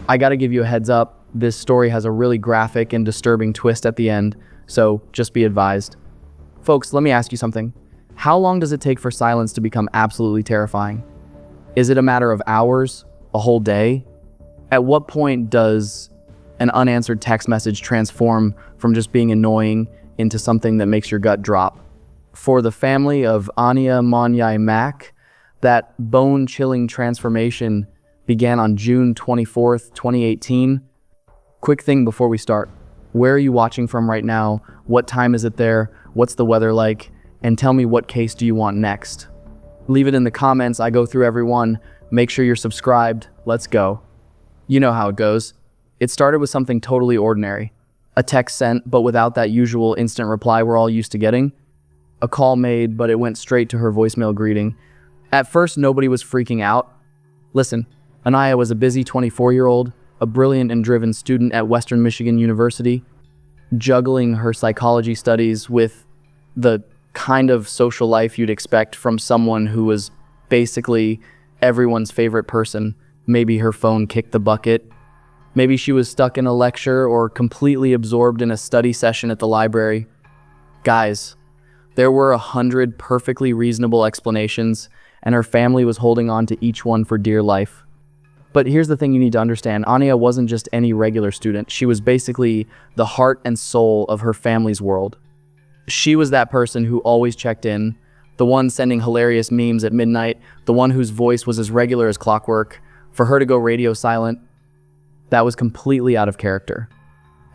I gotta give you a heads up, this story has a really graphic and disturbing twist at the end, so just be advised. Folks, let me ask you something. How long does it take for silence to become absolutely terrifying? Is it a matter of hours? A whole day? At what point does an unanswered text message transform from just being annoying into something that makes your gut drop? For the family of Ania Monyai Mack, that bone-chilling transformation began on June 24th, 2018. Quick thing before we start. Where are you watching from right now? What time is it there? What's the weather like? And tell me, what case do you want next? Leave it in the comments. I go through every one. Make sure you're subscribed. Let's go. You know how it goes. It started with something totally ordinary. A text sent, but without that usual instant reply we're all used to getting. A call made, but it went straight to her voicemail greeting. At first, nobody was freaking out. Listen, Anaya was a busy 24-year-old, a brilliant and driven student at Western Michigan University, juggling her psychology studies with the kind of social life you'd expect from someone who was basically everyone's favorite person. Maybe her phone kicked the bucket. Maybe she was stuck in a lecture or completely absorbed in a study session at the library. Guys, there were 100 perfectly reasonable explanations, and her family was holding on to each one for dear life. But here's the thing you need to understand. Ania wasn't just any regular student. She was basically the heart and soul of her family's world. She was that person who always checked in, the one sending hilarious memes at midnight, the one whose voice was as regular as clockwork. For her to go radio silent, that was completely out of character.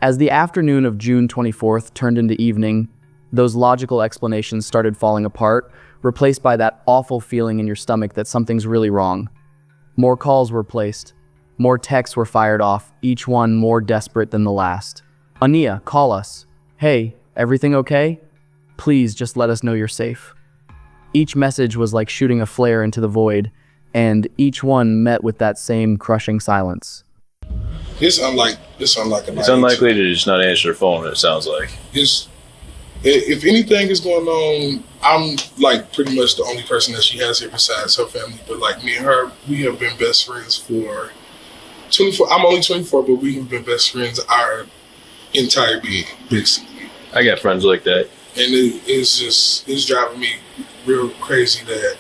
As the afternoon of June 24th turned into evening, those logical explanations started falling apart, replaced by that awful feeling in your stomach that something's really wrong. More calls were placed. More texts were fired off, each one more desperate than the last. Ania, call us. Hey, everything okay? Please just let us know you're safe. Each message was like shooting a flare into the void, and each one met with that same crushing silence. It's unlikely to just not answer the phone, it sounds like. If anything is going on, I'm like pretty much the only person that she has here besides her family. But like me and her, we have been best friends for 24. I'm only 24, but we have been best friends our entire being, basically. I got friends like that. And it's driving me real crazy that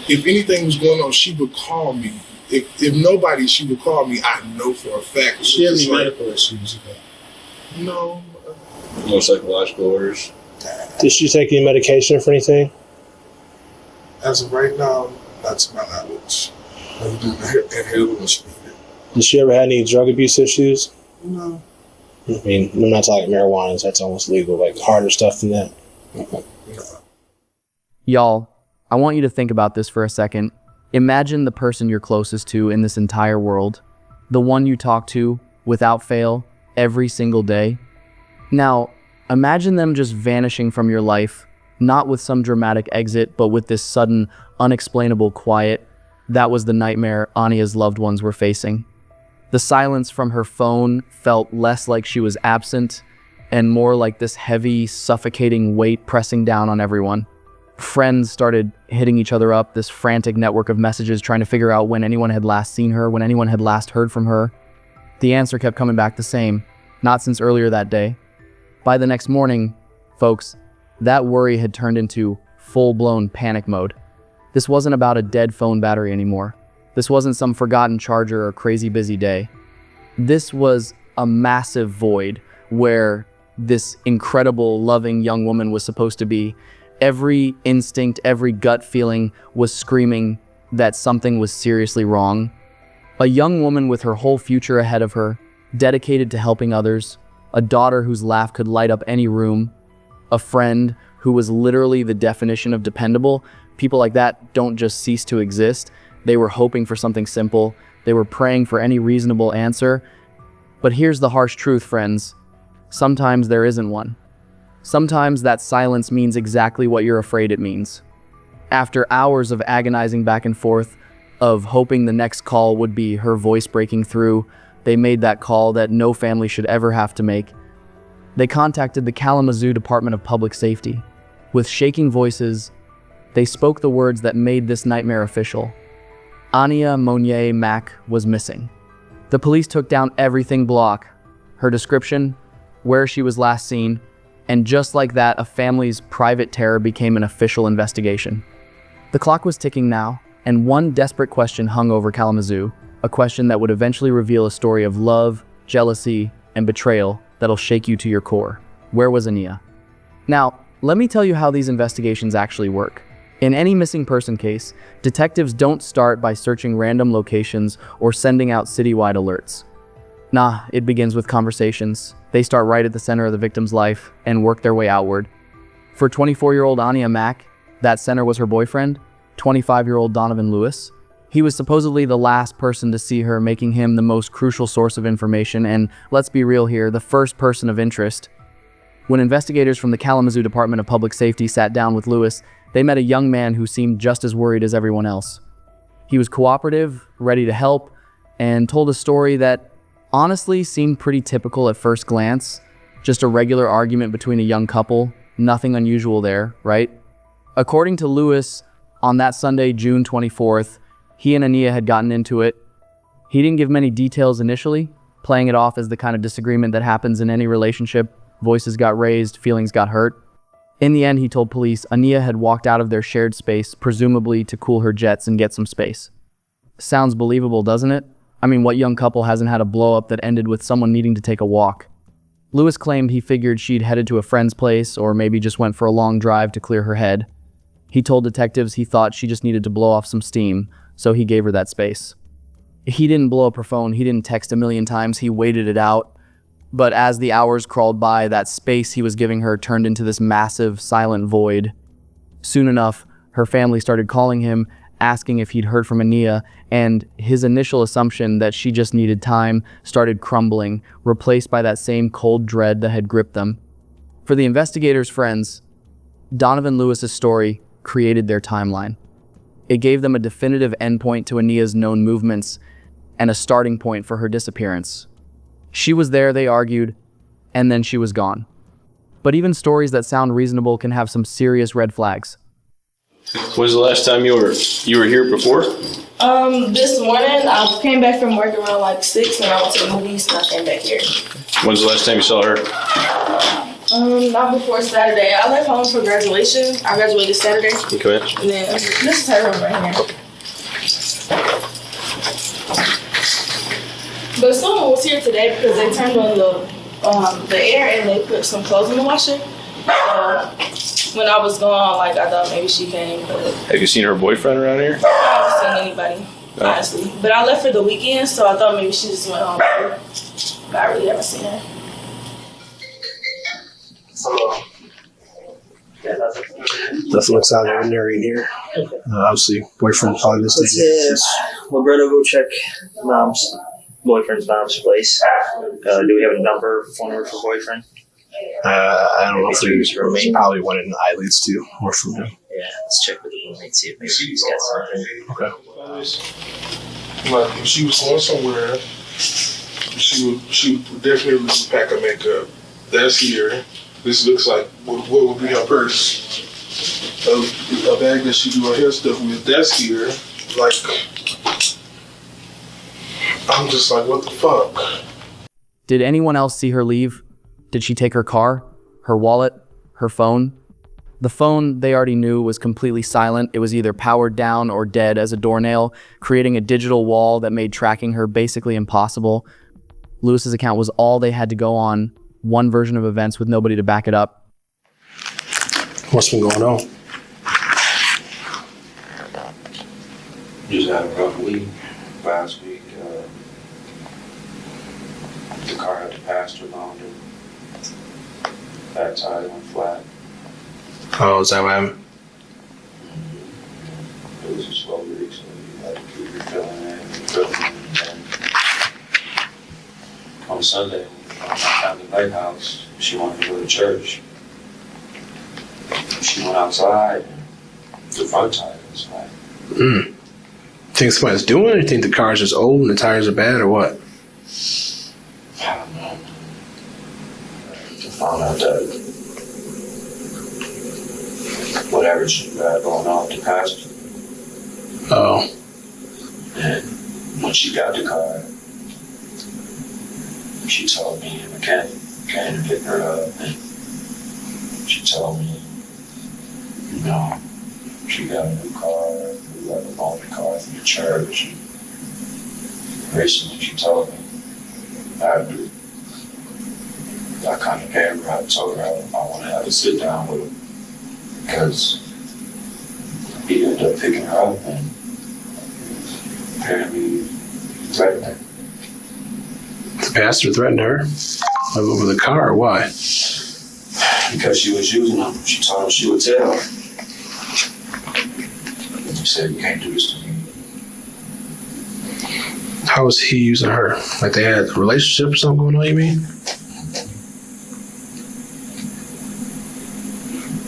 if anything was going on, she would call me. If nobody, she would call me. I know for a fact. Does she have any medical issues? No. No psychological orders. Did she take any medication for anything? As of right now, not to my knowledge. I do inhale when she needed. Did she ever have any drug abuse issues? No. I mean, I'm not talking marijuana, that's almost legal, like harder stuff than that. No. Y'all, I want you to think about this for a second. Imagine the person you're closest to in this entire world. The one you talk to, without fail, every single day. Now, imagine them just vanishing from your life, not with some dramatic exit, but with this sudden, unexplainable quiet. That was the nightmare Ania's loved ones were facing. The silence from her phone felt less like she was absent and more like this heavy, suffocating weight pressing down on everyone. Friends started hitting each other up, this frantic network of messages trying to figure out when anyone had last seen her, when anyone had last heard from her. The answer kept coming back the same, not since earlier that day. By the next morning, folks, that worry had turned into full-blown panic mode. This wasn't about a dead phone battery anymore. This wasn't some forgotten charger or crazy busy day. This was a massive void where this incredible, loving young woman was supposed to be. Every instinct, every gut feeling was screaming that something was seriously wrong. A young woman with her whole future ahead of her, dedicated to helping others, a daughter whose laugh could light up any room, a friend who was literally the definition of dependable. People like that don't just cease to exist. They were hoping for something simple. They were praying for any reasonable answer. But here's the harsh truth, friends. Sometimes there isn't one. Sometimes that silence means exactly what you're afraid it means. After hours of agonizing back and forth, of hoping the next call would be her voice breaking through, they made that call that no family should ever have to make. They contacted the Kalamazoo Department of Public Safety. With shaking voices, they spoke the words that made this nightmare official. Ania Monyai Mack was missing. The police took down everything block, her description, where she was last seen, and just like that, a family's private terror became an official investigation. The clock was ticking now, and one desperate question hung over Kalamazoo, a question that would eventually reveal a story of love, jealousy, and betrayal that'll shake you to your core. Where was Ania? Now, let me tell you how these investigations actually work. In any missing person case, detectives don't start by searching random locations or sending out citywide alerts. Nah, it begins with conversations. They start right at the center of the victim's life and work their way outward. For 24-year-old Ania Mack, that center was her boyfriend, 25-year-old Donovan Lewis. He was supposedly the last person to see her, making him the most crucial source of information, and let's be real here, the first person of interest. When investigators from the Kalamazoo Department of Public Safety sat down with Lewis, they met a young man who seemed just as worried as everyone else. He was cooperative, ready to help, and told a story that honestly seemed pretty typical at first glance. Just a regular argument between a young couple, nothing unusual there, right? According to Lewis, on that Sunday, June 24th, he and Ania had gotten into it. He didn't give many details initially, playing it off as the kind of disagreement that happens in any relationship. Voices got raised, feelings got hurt. In the end, he told police Ania had walked out of their shared space, presumably to cool her jets and get some space. Sounds believable, doesn't it? I mean, what young couple hasn't had a blow-up that ended with someone needing to take a walk? Lewis claimed he figured she'd headed to a friend's place or maybe just went for a long drive to clear her head. He told detectives he thought she just needed to blow off some steam, so he gave her that space. He didn't blow up her phone, he didn't text a million times, he waited it out. But as the hours crawled by, that space he was giving her turned into this massive, silent void. Soon enough, her family started calling him, asking if he'd heard from Ania, and his initial assumption that she just needed time started crumbling, replaced by that same cold dread that had gripped them. For the investigators' friends, Donovan Lewis's story created their timeline. It gave them a definitive endpoint to Ania's known movements and a starting point for her disappearance. She was there, they argued, and then she was gone. But even stories that sound reasonable can have some serious red flags. When's the last time you were here before? This morning I came back from work around like 6 and I went to the movies and I came back here. When's the last time you saw her? Not before Saturday. I left home for graduation. I graduated Saturday. Okay. And then this is her room right here. But someone was here today because they turned on the air and they put some clothes in the washer. So when I was gone, like I thought maybe she came. But Have you seen her boyfriend around here? I haven't seen anybody, honestly. But I left for the weekend, so I thought maybe she just went home. But I really haven't seen her. Nothing looks out of ordinary in here. Obviously, boyfriend probably just Yes. Roberto, go check boyfriend's mom's place. Do we have a phone number for boyfriend? I don't know if there's probably one in the eyelids too, or from him. Yeah, let's check with the roommate, see if maybe he's got something. Okay. Like if she was going somewhere, she would definitely pack her makeup. That's here. This looks like what would be her purse. A bag that she do her hair stuff with. That's here. Like, I'm just like, what the fuck? Did anyone else see her leave? Did she take her car, her wallet, her phone? The phone, they already knew, was completely silent. It was either powered down or dead as a doornail, creating a digital wall that made tracking her basically impossible. Lewis's account was all they had to go on, one version of events with nobody to back it up. What's been going on? Just had a rough week last week. The car had to pass through laundry. Back tire went flat. Oh, is that what happened? It was a slow week, so you had to keep refilling it and refilling it. And on Sunday, at the lighthouse, she wanted to go to church. She went outside, the front tire was flat. Think somebody's doing it? Or you think the car's just old and the tires are bad, or what? I don't know. I found out that whatever she had going on with the passenger. Oh. And when she got the car, She told me a mechanic came to pick her up, and she told me, you know, she got a new car, we got a loan car from the church. Recently, she told me after I kind of gave her, I told her I want to have a sit down with her because he ended up picking her up and apparently threatened her. The pastor threatened her over the car. Why? Because she was using him. She told him she would tell. And he said, you can't do this to me. How was he using her? Like they had a relationship or something going on, you mean?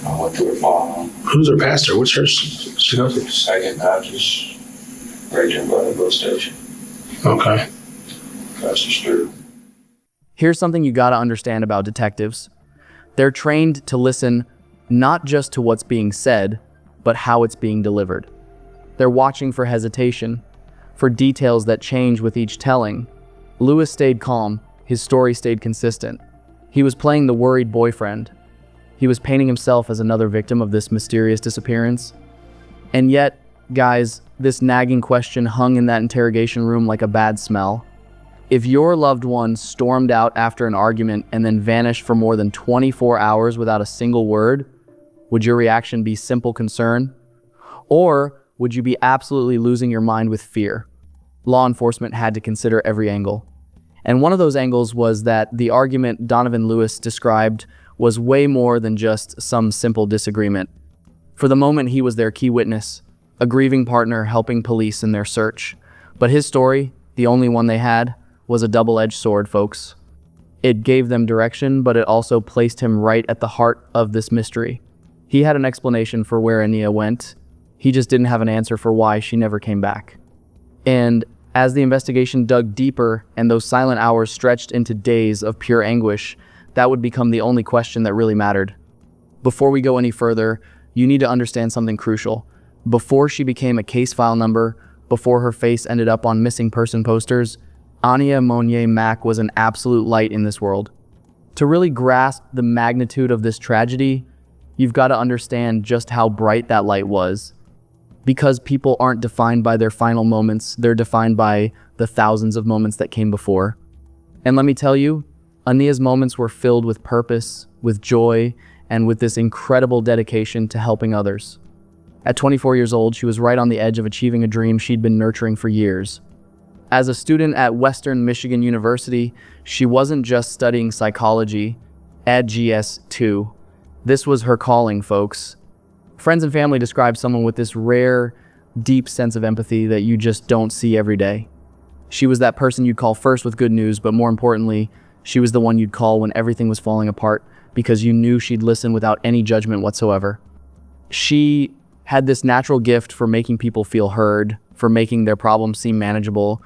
I went to her mom. Who's her pastor? What church she goes to? Second Baptist, right there by the bus station. Okay. Across the street. Here's something you gotta understand about detectives. They're trained to listen not just to what's being said, but how it's being delivered. They're watching for hesitation, for details that change with each telling. Lewis stayed calm, his story stayed consistent. He was playing the worried boyfriend. He was painting himself as another victim of this mysterious disappearance. And yet, guys, this nagging question hung in that interrogation room like a bad smell. If your loved one stormed out after an argument and then vanished for more than 24 hours without a single word, would your reaction be simple concern? Or would you be absolutely losing your mind with fear? Law enforcement had to consider every angle. And one of those angles was that the argument Donovan Lewis described was way more than just some simple disagreement. For the moment, he was their key witness, a grieving partner helping police in their search. But his story, the only one they had, was a double-edged sword, folks. It gave them direction, but it also placed him right at the heart of this mystery. He had an explanation for where Ania went. He just didn't have an answer for why she never came back. And as the investigation dug deeper and those silent hours stretched into days of pure anguish, that would become the only question that really mattered. Before we go any further, you need to understand something crucial. Before she became a case file number, before her face ended up on missing person posters, Ania Monnier Mack was an absolute light in this world. To really grasp the magnitude of this tragedy, you've got to understand just how bright that light was. Because people aren't defined by their final moments, they're defined by the thousands of moments that came before. And let me tell you, Ania's moments were filled with purpose, with joy, and with this incredible dedication to helping others. At 24 years old, she was right on the edge of achieving a dream she'd been nurturing for years. As a student at Western Michigan University, she wasn't just studying psychology, at GS2. This was her calling, folks. Friends and family describe someone with this rare, deep sense of empathy that you just don't see every day. She was that person you'd call first with good news, but more importantly, she was the one you'd call when everything was falling apart because you knew she'd listen without any judgment whatsoever. She had this natural gift for making people feel heard, for making their problems seem manageable.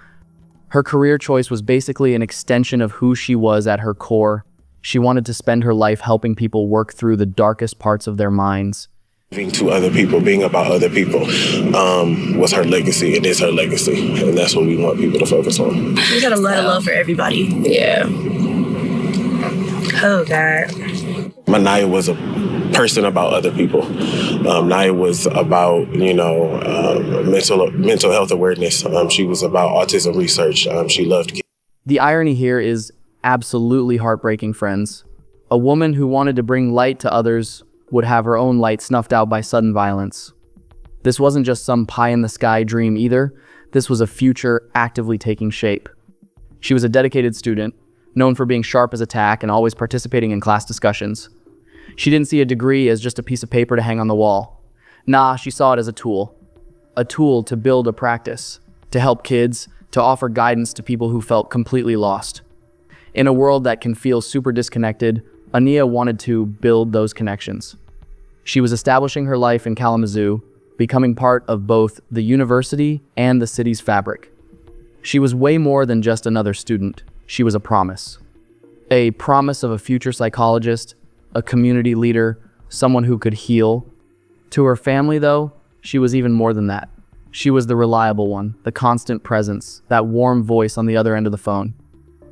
Her career choice was basically an extension of who she was at her core. She wanted to spend her life helping people work through the darkest parts of their minds. Being to other people, being about other people was her legacy. It is her legacy, and that's what we want people to focus on. We got a lot of love for everybody. Yeah. Oh, God. Naya was a person about other people. Naya was about, mental health awareness. She was about autism research. She loved kids. The irony here is absolutely heartbreaking, friends. A woman who wanted to bring light to others would have her own light snuffed out by sudden violence. This wasn't just some pie-in-the-sky dream either. This was a future actively taking shape. She was a dedicated student, known for being sharp as a tack and always participating in class discussions. She didn't see a degree as just a piece of paper to hang on the wall. Nah, she saw it as a tool to build a practice, to help kids, to offer guidance to people who felt completely lost. In a world that can feel super disconnected, Ania wanted to build those connections. She was establishing her life in Kalamazoo, becoming part of both the university and the city's fabric. She was way more than just another student. She was a promise. A promise of a future psychologist, a community leader, someone who could heal. To her family, though, she was even more than that. She was the reliable one, the constant presence, that warm voice on the other end of the phone.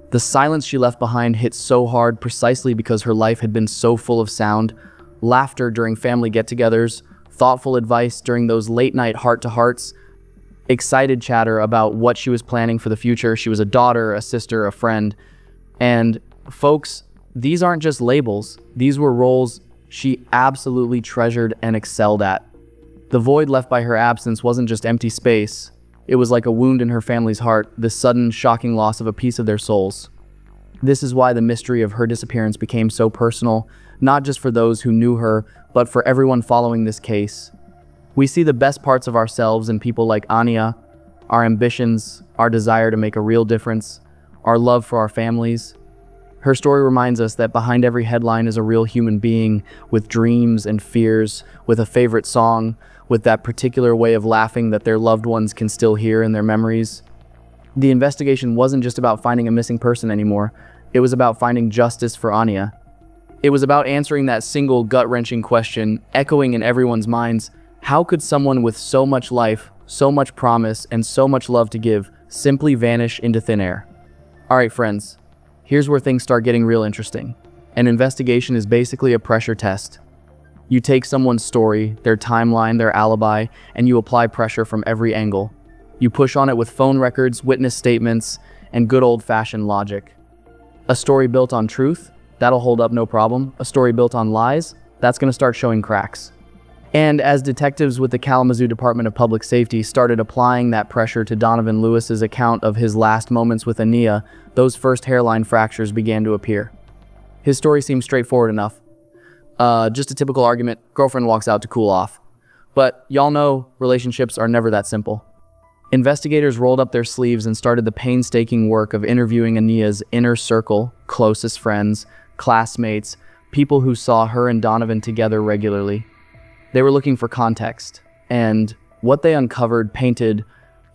The silence she left behind hit so hard precisely because her life had been so full of sound, laughter during family get-togethers, thoughtful advice during those late-night heart-to-hearts, excited chatter about what she was planning for the future. She was a daughter, a sister, a friend. And folks, these aren't just labels. These were roles she absolutely treasured and excelled at. The void left by her absence wasn't just empty space. It was like a wound in her family's heart, the sudden, shocking loss of a piece of their souls. This is why the mystery of her disappearance became so personal, not just for those who knew her, but for everyone following this case. We see the best parts of ourselves in people like Anya, our ambitions, our desire to make a real difference, our love for our families. Her story reminds us that behind every headline is a real human being with dreams and fears, with a favorite song, with that particular way of laughing that their loved ones can still hear in their memories. The investigation wasn't just about finding a missing person anymore. It was about finding justice for Anya. It was about answering that single gut-wrenching question, echoing in everyone's minds: how could someone with so much life, so much promise, and so much love to give simply vanish into thin air? All right, friends, here's where things start getting real interesting. An investigation is basically a pressure test. You take someone's story, their timeline, their alibi, and you apply pressure from every angle. You push on it with phone records, witness statements, and good old-fashioned logic. A story built on truth? That'll hold up no problem. A story built on lies? That's going to start showing cracks. And as detectives with the Kalamazoo Department of Public Safety started applying that pressure to Donovan Lewis's account of his last moments with Ania, those first hairline fractures began to appear. His story seemed straightforward enough. Just a typical argument, girlfriend walks out to cool off. But y'all know relationships are never that simple. Investigators rolled up their sleeves and started the painstaking work of interviewing Ania's inner circle, closest friends, classmates, people who saw her and Donovan together regularly. They were looking for context, and what they uncovered painted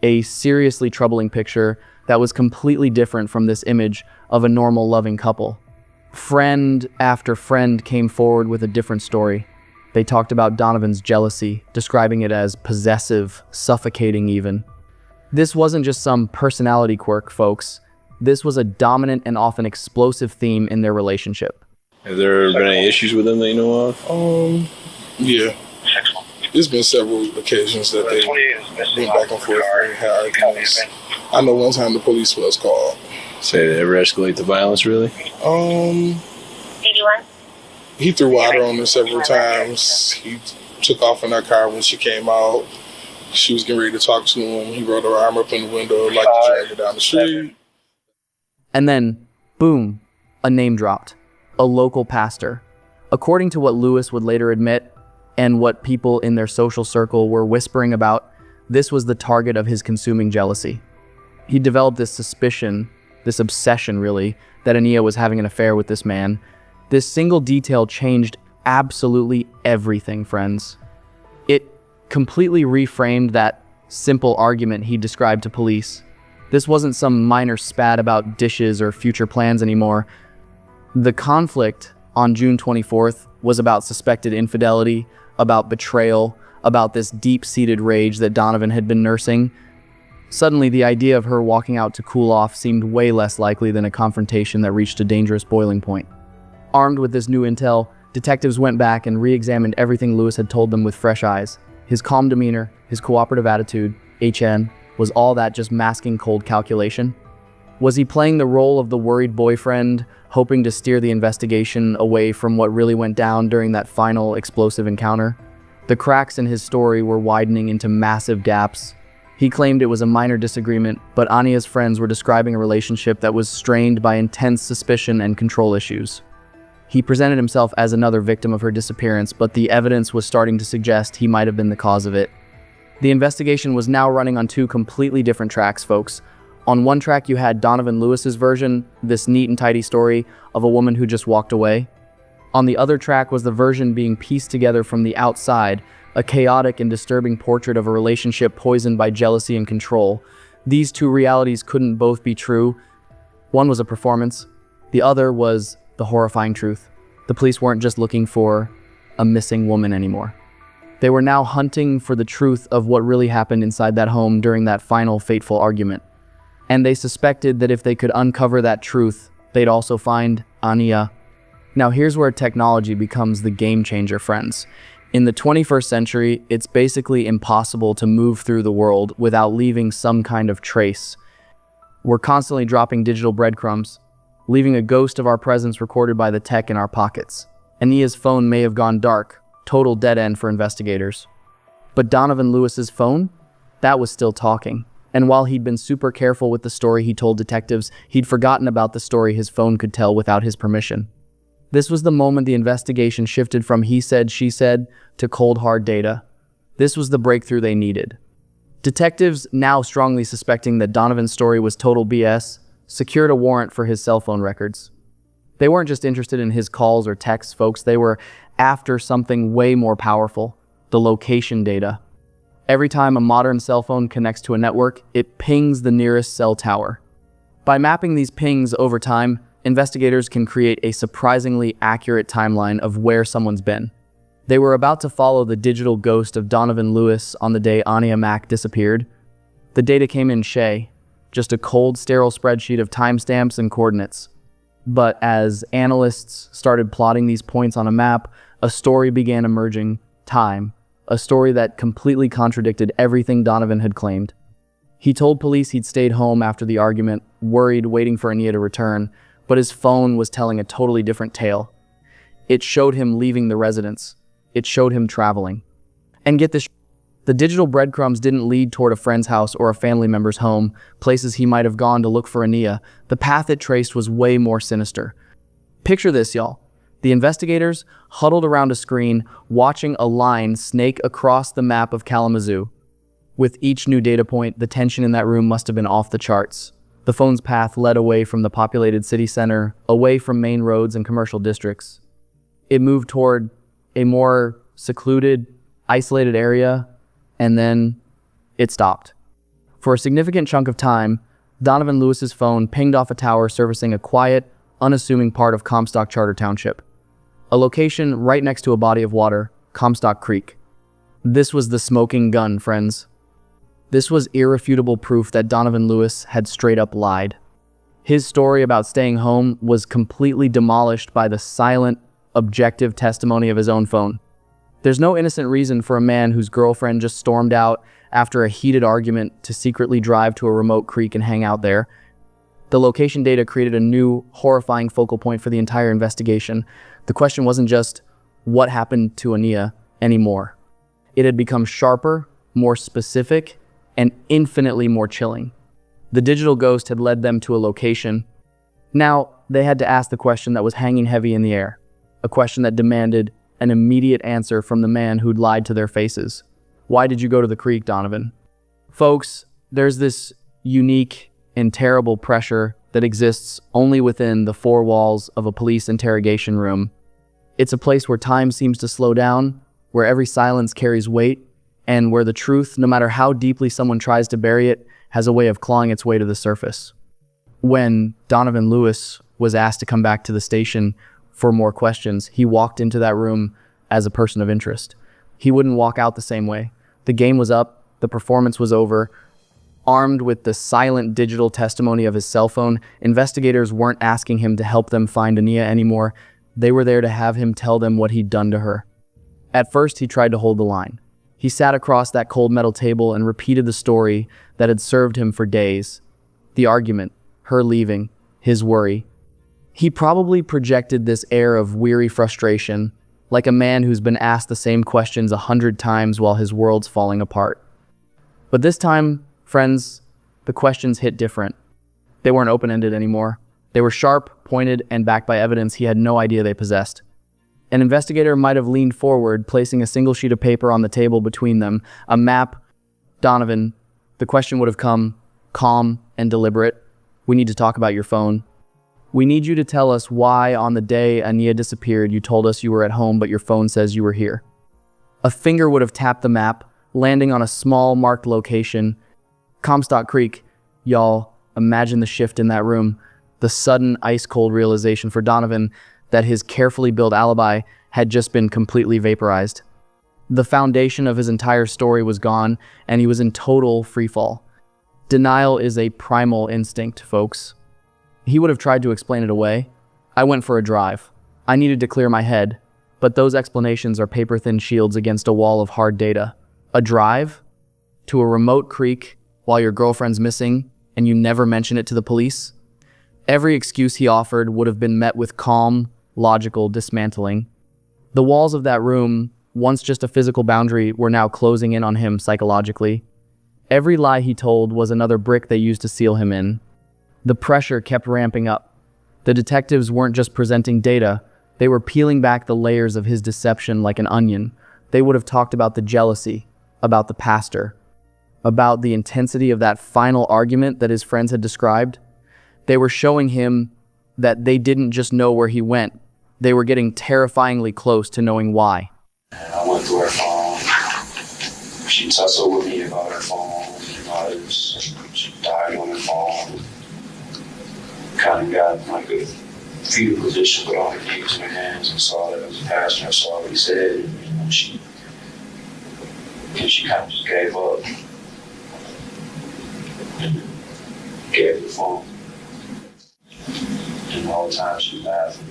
a seriously troubling picture that was completely different from this image of a normal, loving couple. Friend after friend came forward with a different story. They talked about Donovan's jealousy, describing it as possessive, suffocating even. This wasn't just some personality quirk, folks. This was a dominant and often explosive theme in their relationship. Have there been any issues with them that you know of? Yeah. There's been several occasions that they went back and forth and had arguments. I know one time the police was called. Say they ever escalate the violence, really? He threw water on her several times. He took off in her car when she came out. She was getting ready to talk to him. He rolled her arm up in the window like to drag her down the street. And then, boom, a name dropped. A local pastor. According to what Lewis would later admit, and what people in their social circle were whispering about, this was the target of his consuming jealousy. He developed this suspicion, this obsession really, that Ania was having an affair with this man. This single detail changed absolutely everything, friends. It completely reframed that simple argument he described to police. This wasn't some minor spat about dishes or future plans anymore. The conflict on June 24th was about suspected infidelity, about betrayal, about this deep-seated rage that Donovan had been nursing. Suddenly, the idea of her walking out to cool off seemed way less likely than a confrontation that reached a dangerous boiling point. Armed with this new intel, detectives went back and re-examined everything Lewis had told them with fresh eyes. His calm demeanor, his cooperative attitude, HN, was all that just masking cold calculation? Was he playing the role of the worried boyfriend, hoping to steer the investigation away from what really went down during that final explosive encounter? The cracks in his story were widening into massive gaps. He claimed it was a minor disagreement, but Ania's friends were describing a relationship that was strained by intense suspicion and control issues. He presented himself as another victim of her disappearance, but the evidence was starting to suggest he might have been the cause of it. The investigation was now running on two completely different tracks, folks. On one track, you had Donovan Lewis's version, this neat and tidy story of a woman who just walked away. On the other track was the version being pieced together from the outside, a chaotic and disturbing portrait of a relationship poisoned by jealousy and control. These two realities couldn't both be true. One was a performance. The other was the horrifying truth. The police weren't just looking for a missing woman anymore. They were now hunting for the truth of what really happened inside that home during that final fateful argument. And they suspected that if they could uncover that truth, they'd also find Ania. Now here's where technology becomes the game changer, friends. In the 21st century, it's basically impossible to move through the world without leaving some kind of trace. We're constantly dropping digital breadcrumbs, leaving a ghost of our presence recorded by the tech in our pockets. Ania's phone may have gone dark, total dead end for investigators. But Donovan Lewis's phone? That was still talking. And while he'd been super careful with the story he told detectives, he'd forgotten about the story his phone could tell without his permission. This was the moment the investigation shifted from he said, she said to cold hard data. This was the breakthrough they needed. Detectives, now strongly suspecting that Donovan's story was total BS, secured a warrant for his cell phone records. They weren't just interested in his calls or texts, folks. They were after something way more powerful, the location data. Every time a modern cell phone connects to a network, it pings the nearest cell tower. By mapping these pings over time, investigators can create a surprisingly accurate timeline of where someone's been. They were about to follow the digital ghost of Donovan Lewis on the day Ania Mack disappeared. The data came in Shay, just a cold, sterile spreadsheet of timestamps and coordinates. But as analysts started plotting these points on a map, a story began emerging. Time. A story that completely contradicted everything Donovan had claimed. He told police he'd stayed home after the argument, worried, waiting for Ania to return, but his phone was telling a totally different tale. It showed him leaving the residence. It showed him traveling. And get this, the digital breadcrumbs didn't lead toward a friend's house or a family member's home, places he might have gone to look for Ania. The path it traced was way more sinister. Picture this, y'all. The investigators huddled around a screen, watching a line snake across the map of Kalamazoo. With each new data point, the tension in that room must have been off the charts. The phone's path led away from the populated city center, away from main roads and commercial districts. It moved toward a more secluded, isolated area, and then it stopped. For a significant chunk of time, Donovan Lewis's phone pinged off a tower servicing a quiet, unassuming part of Comstock Charter Township. A location right next to a body of water, Comstock Creek. This was the smoking gun, friends. This was irrefutable proof that Donovan Lewis had straight up lied. His story about staying home was completely demolished by the silent, objective testimony of his own phone. There's no innocent reason for a man whose girlfriend just stormed out after a heated argument to secretly drive to a remote creek and hang out there. The location data created a new, horrifying focal point for the entire investigation. The question wasn't just, what happened to Ania anymore? It had become sharper, more specific, and infinitely more chilling. The digital ghost had led them to a location. Now, they had to ask the question that was hanging heavy in the air, a question that demanded an immediate answer from the man who'd lied to their faces. Why did you go to the creek, Donovan? Folks, there's this unique and terrible pressure that exists only within the four walls of a police interrogation room. It's a place where time seems to slow down, where every silence carries weight, and where the truth, no matter how deeply someone tries to bury it, has a way of clawing its way to the surface. When Donovan Lewis was asked to come back to the station for more questions, he walked into that room as a person of interest. He wouldn't walk out the same way. The game was up, the performance was over. Armed with the silent digital testimony of his cell phone, investigators weren't asking him to help them find Ania anymore. They were there to have him tell them what he'd done to her. At first, he tried to hold the line. He sat across that cold metal table and repeated the story that had served him for days. The argument, her leaving, his worry. He probably projected this air of weary frustration, like a man who's been asked the same questions 100 times while his world's falling apart. But this time, friends, the questions hit different. They weren't open-ended anymore. They were sharp, pointed, and backed by evidence he had no idea they possessed. An investigator might have leaned forward, placing a single sheet of paper on the table between them, a map. Donovan, the question would have come, calm and deliberate. We need to talk about your phone. We need you to tell us why on the day Ania disappeared, you told us you were at home, but your phone says you were here. A finger would have tapped the map, landing on a small marked location. Comstock Creek. Y'all, imagine the shift in that room. The sudden ice-cold realization for Donovan that his carefully built alibi had just been completely vaporized. The foundation of his entire story was gone, and he was in total freefall. Denial is a primal instinct, folks. He would have tried to explain it away. I went for a drive. I needed to clear my head, but those explanations are paper-thin shields against a wall of hard data. A drive? To a remote creek while your girlfriend's missing and you never mention it to the police? Every excuse he offered would have been met with calm, logical dismantling. The walls of that room, once just a physical boundary, were now closing in on him psychologically. Every lie he told was another brick they used to seal him in. The pressure kept ramping up. The detectives weren't just presenting data, they were peeling back the layers of his deception like an onion. They would have talked about the jealousy, about the pastor, about the intensity of that final argument that his friends had described. They were showing him that they didn't just know where he went, they were getting terrifyingly close to knowing why. I went through her phone. She tussled with me about her phone. She died on her phone. Kind of got like a fetal position with all her knees in her hands and saw that it was a pastor. I saw what he said. And she kind of just gave up. And gave the phone. And the whole time she was laughing.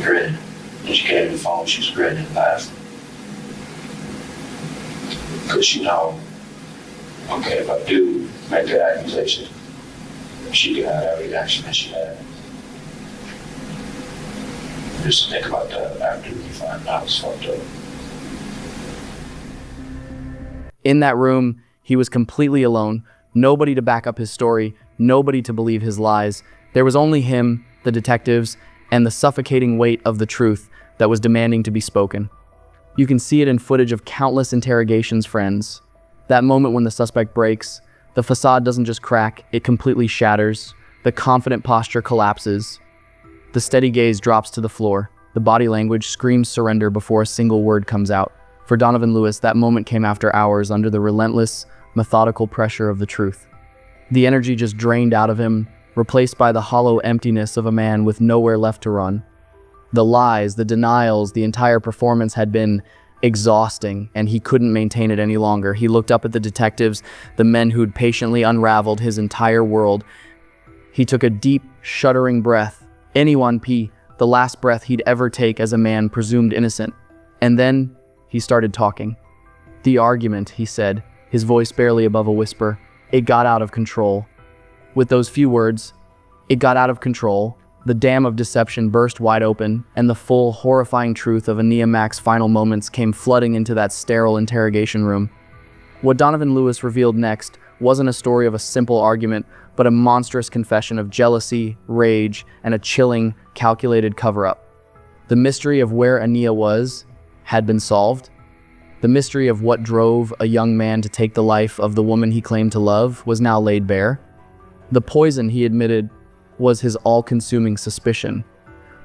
Grinning. When she gave the phone, she was grinning and laughing. Because you know, okay, if I do make that accusation, she could have that reaction that she had. Just think about that after we find out it's fucked up. In that room, he was completely alone. Nobody to back up his story, nobody to believe his lies. There was only him, the detectives, and the suffocating weight of the truth that was demanding to be spoken. You can see it in footage of countless interrogations, friends. That moment when the suspect breaks, the facade doesn't just crack, it completely shatters. The confident posture collapses. The steady gaze drops to the floor. The body language screams surrender before a single word comes out. For Donovan Lewis, that moment came after hours under the relentless, methodical pressure of the truth. The energy just drained out of him, replaced by the hollow emptiness of a man with nowhere left to run. The lies, the denials, the entire performance had been exhausting, and he couldn't maintain it any longer. He looked up at the detectives, the men who'd patiently unraveled his entire world. He took a deep, shuddering breath. The last breath he'd ever take as a man presumed innocent. And then he started talking. The argument, he said, his voice barely above a whisper, it got out of control. With those few words, it got out of control. The dam of deception burst wide open, and the full, horrifying truth of Ania Mac's final moments came flooding into that sterile interrogation room. What Donovan Lewis revealed next wasn't a story of a simple argument, but a monstrous confession of jealousy, rage, and a chilling, calculated cover-up. The mystery of where Ania was had been solved. The mystery of what drove a young man to take the life of the woman he claimed to love was now laid bare. The poison, he admitted, was his all-consuming suspicion.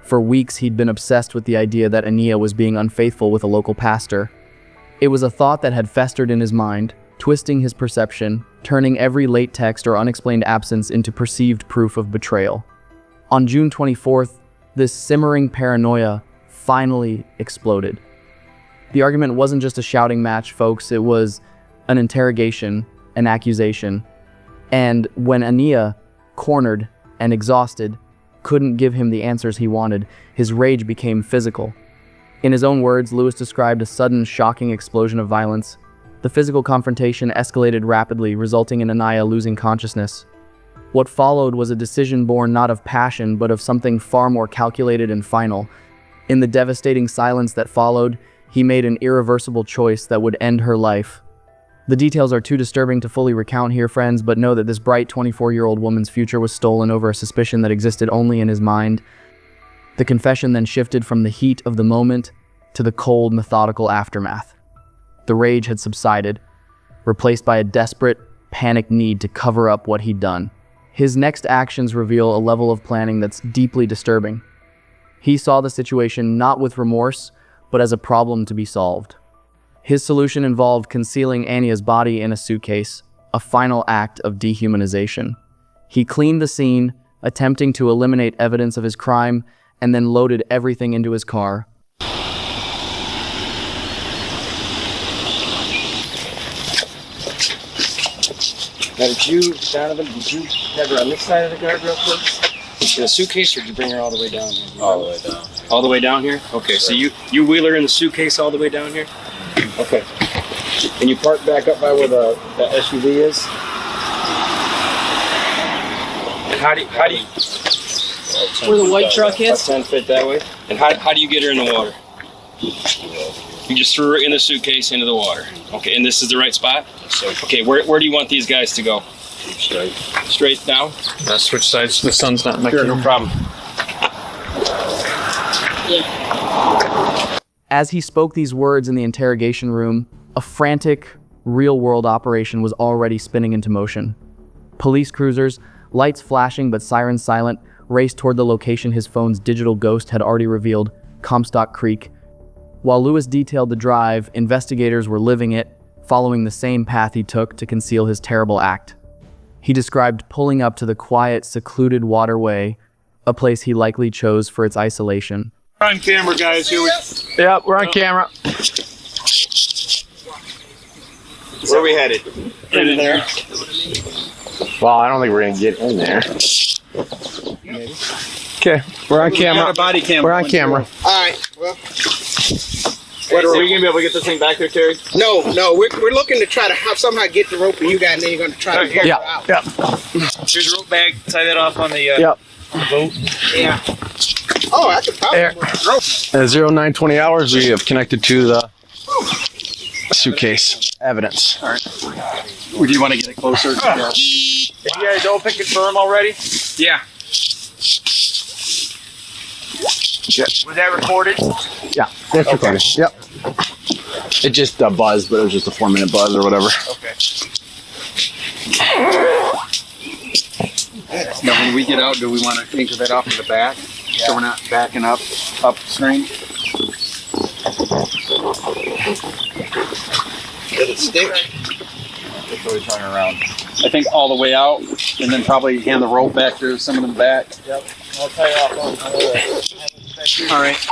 For weeks, he'd been obsessed with the idea that Ania was being unfaithful with a local pastor. It was a thought that had festered in his mind, twisting his perception, turning every late text or unexplained absence into perceived proof of betrayal. On June 24th, this simmering paranoia finally exploded. The argument wasn't just a shouting match, folks. It was an interrogation, an accusation. And when Ania, cornered and exhausted, couldn't give him the answers he wanted, his rage became physical. In his own words, Lewis described a sudden, shocking explosion of violence. The physical confrontation escalated rapidly, resulting in Ania losing consciousness. What followed was a decision born not of passion, but of something far more calculated and final. In the devastating silence that followed, he made an irreversible choice that would end her life. The details are too disturbing to fully recount here, friends, but know that this bright 24-year-old woman's future was stolen over a suspicion that existed only in his mind. The confession then shifted from the heat of the moment to the cold, methodical aftermath. The rage had subsided, replaced by a desperate, panicked need to cover up what he'd done. His next actions reveal a level of planning that's deeply disturbing. He saw the situation not with remorse, but as a problem to be solved. His solution involved concealing Ania's body in a suitcase, a final act of dehumanization. He cleaned the scene, attempting to eliminate evidence of his crime, and then loaded everything into his car. Now, Donovan, did you have her on this side of the guardrail first? In a suitcase, or did you bring her all the way down here? All the way down. All the way down here? Okay, so you wheel her in the suitcase all the way down here? Okay. And you park back up by where the SUV is? And how do you Where the white truck is? 10 feet that way? And how do you get her in the water? You just threw her in the suitcase into the water. Okay, and this is the right spot? So, Okay, where do you want these guys to go? straight. Straight down? Switch sides. The sun's not in my Sure, no problem. As he spoke these words in the interrogation room, a frantic, real-world operation was already spinning into motion. Police cruisers, lights flashing but sirens silent, raced toward the location his phone's digital ghost had already revealed, Comstock Creek. While Lewis detailed the drive, investigators were living it, following the same path he took to conceal his terrible act. He described pulling up to the quiet, secluded waterway, a place he likely chose for its isolation. We're on camera, guys. Here we. Yeah, we're on camera. Where are we headed? In there. Well, I don't think we're gonna get in there. Okay, we're on camera. Body cam. We're on camera. All right. Well, Are we gonna be able to get this thing back there, Terry? no, we're looking to try to somehow get the rope, and you guys, and then you're going to try to get her out. Yeah. Here's a rope bag. Tie that off on the Yep. boat. Yeah. Oh, I could probably There. rope. At 0920 hours, we have connected to the suitcase evidence. All right. Would you want to get it closer? Have you guys open confirm already? Yeah. Was that recorded? Yeah, that's recording. Yep. It just buzzed, but it was just a 4-minute buzz or whatever. Okay. Now, when we get out, do we want to anchor that off in the back so we're not backing upstream? Did it stick? So we turn around. I think all the way out, and then probably hand the rope back to some of them back. Yep. I'll tie off. All right.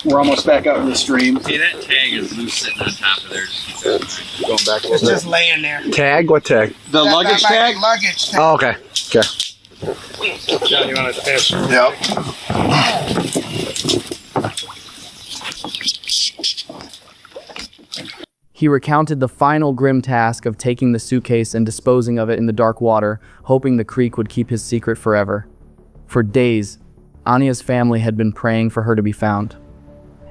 We're almost back out in the stream. See, that tag is loose sitting on top of there. Going back a It's little just bit. laying there. Tag? What tag? The luggage Like tag? Luggage tag. Oh, okay. Okay. John, you want to pass? He recounted the final grim task of taking the suitcase and disposing of it in the dark water, hoping the creek would keep his secret forever. For days, Anya's family had been praying for her to be found.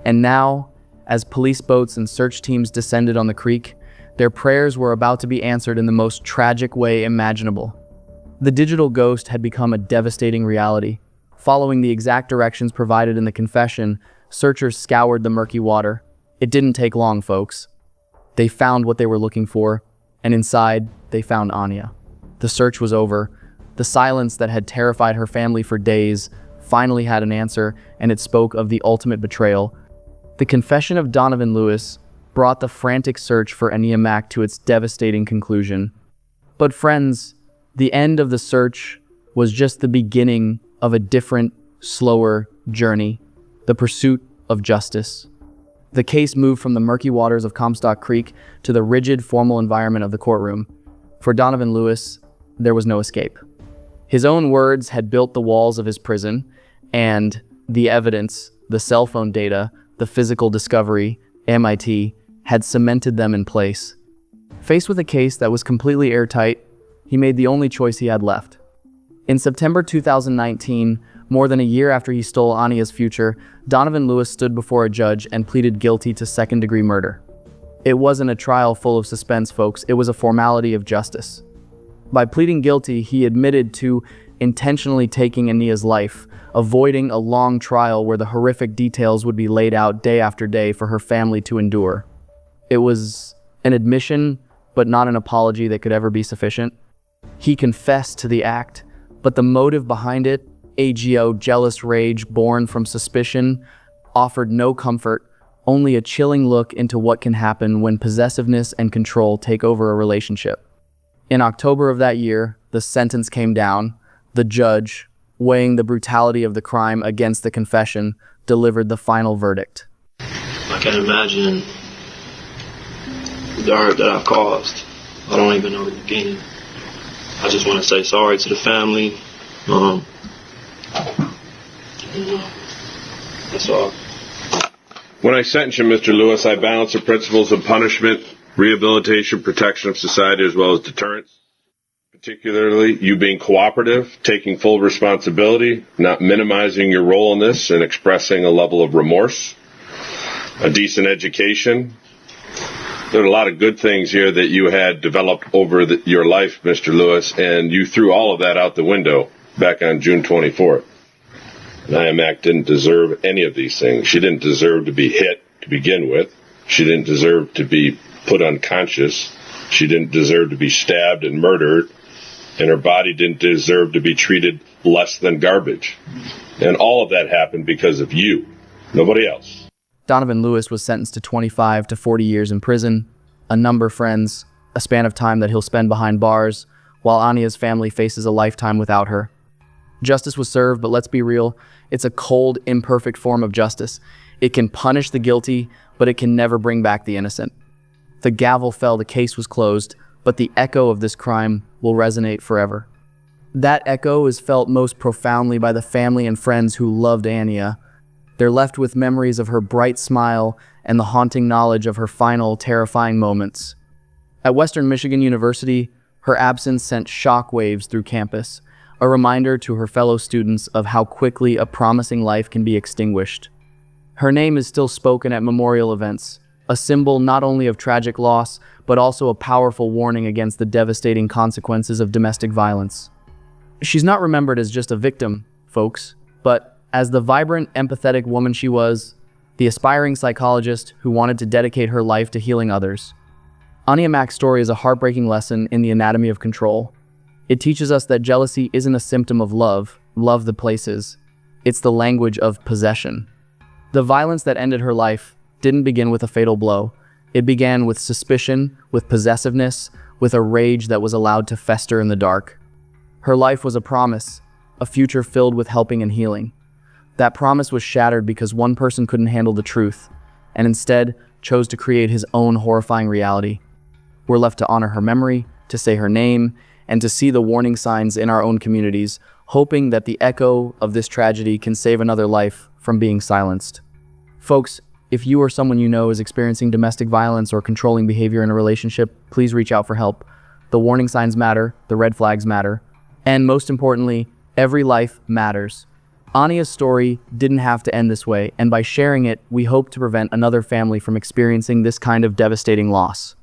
And now, as police boats and search teams descended on the creek, their prayers were about to be answered in the most tragic way imaginable. The digital ghost had become a devastating reality. Following the exact directions provided in the confession, searchers scoured the murky water. It didn't take long, folks. They found what they were looking for, and inside, they found Anya. The search was over. The silence that had terrified her family for days finally had an answer, and it spoke of the ultimate betrayal. The confession of Donovan Lewis brought the frantic search for Ania Mack to its devastating conclusion. But friends, the end of the search was just the beginning of a different, slower journey, the pursuit of justice. The case moved from the murky waters of Comstock Creek to the rigid, formal environment of the courtroom. For Donovan Lewis, there was no escape. His own words had built the walls of his prison, and the evidence, the cell phone data, the physical discovery, MIT, had cemented them in place. Faced with a case that was completely airtight, he made the only choice he had left. In September 2019, more than a year after he stole Anya's future, Donovan Lewis stood before a judge and pleaded guilty to second-degree murder. It wasn't a trial full of suspense, folks. It was a formality of justice. By pleading guilty, he admitted to intentionally taking Ania's life, avoiding a long trial where the horrific details would be laid out day after day for her family to endure. It was an admission, but not an apology that could ever be sufficient. He confessed to the act, but the motive behind it, AGO, jealous rage born from suspicion, offered no comfort, only a chilling look into what can happen when possessiveness and control take over a relationship. In October of that year, the sentence came down. The judge, weighing the brutality of the crime against the confession, delivered the final verdict. I can imagine the hurt that I've caused. I don't even know the beginning. I just want to say sorry to the family. That's all. When I sentence you, Mr. Lewis, I balance the principles of punishment, rehabilitation, protection of society, as well as deterrence. Particularly, you being cooperative, taking full responsibility, not minimizing your role in this, and expressing a level of remorse. A decent education. There are a lot of good things here that you had developed over your life, Mr. Lewis, and you threw all of that out the window back on June 24th. Nia Mack didn't deserve any of these things. She didn't deserve to be hit to begin with. She didn't deserve to be put unconscious. She didn't deserve to be stabbed and murdered. And her body didn't deserve to be treated less than garbage. And all of that happened because of you, nobody else. Donovan Lewis was sentenced to 25 to 40 years in prison, a number of friends, a span of time that he'll spend behind bars, while Ania's family faces a lifetime without her. Justice was served, but let's be real, it's a cold, imperfect form of justice. It can punish the guilty, but it can never bring back the innocent. The gavel fell, the case was closed, but the echo of this crime will resonate forever. That echo is felt most profoundly by the family and friends who loved Ania. They're left with memories of her bright smile and the haunting knowledge of her final, terrifying moments. At Western Michigan University, her absence sent shockwaves through campus, a reminder to her fellow students of how quickly a promising life can be extinguished. Her name is still spoken at memorial events, a symbol not only of tragic loss, but also a powerful warning against the devastating consequences of domestic violence. She's not remembered as just a victim, folks, but as the vibrant, empathetic woman she was, the aspiring psychologist who wanted to dedicate her life to healing others. Ania Mack's story is a heartbreaking lesson in the anatomy of control. It teaches us that jealousy isn't a symptom of love the places. It's the language of possession. The violence that ended her life didn't begin with a fatal blow. It began with suspicion, with possessiveness, with a rage that was allowed to fester in the dark. Her life was a promise, a future filled with helping and healing. That promise was shattered because one person couldn't handle the truth, and instead chose to create his own horrifying reality. We're left to honor her memory, to say her name, and to see the warning signs in our own communities, hoping that the echo of this tragedy can save another life from being silenced. Folks, if you or someone you know is experiencing domestic violence or controlling behavior in a relationship, please reach out for help. The warning signs matter, the red flags matter, and most importantly, every life matters. Ania's story didn't have to end this way, and by sharing it, we hope to prevent another family from experiencing this kind of devastating loss.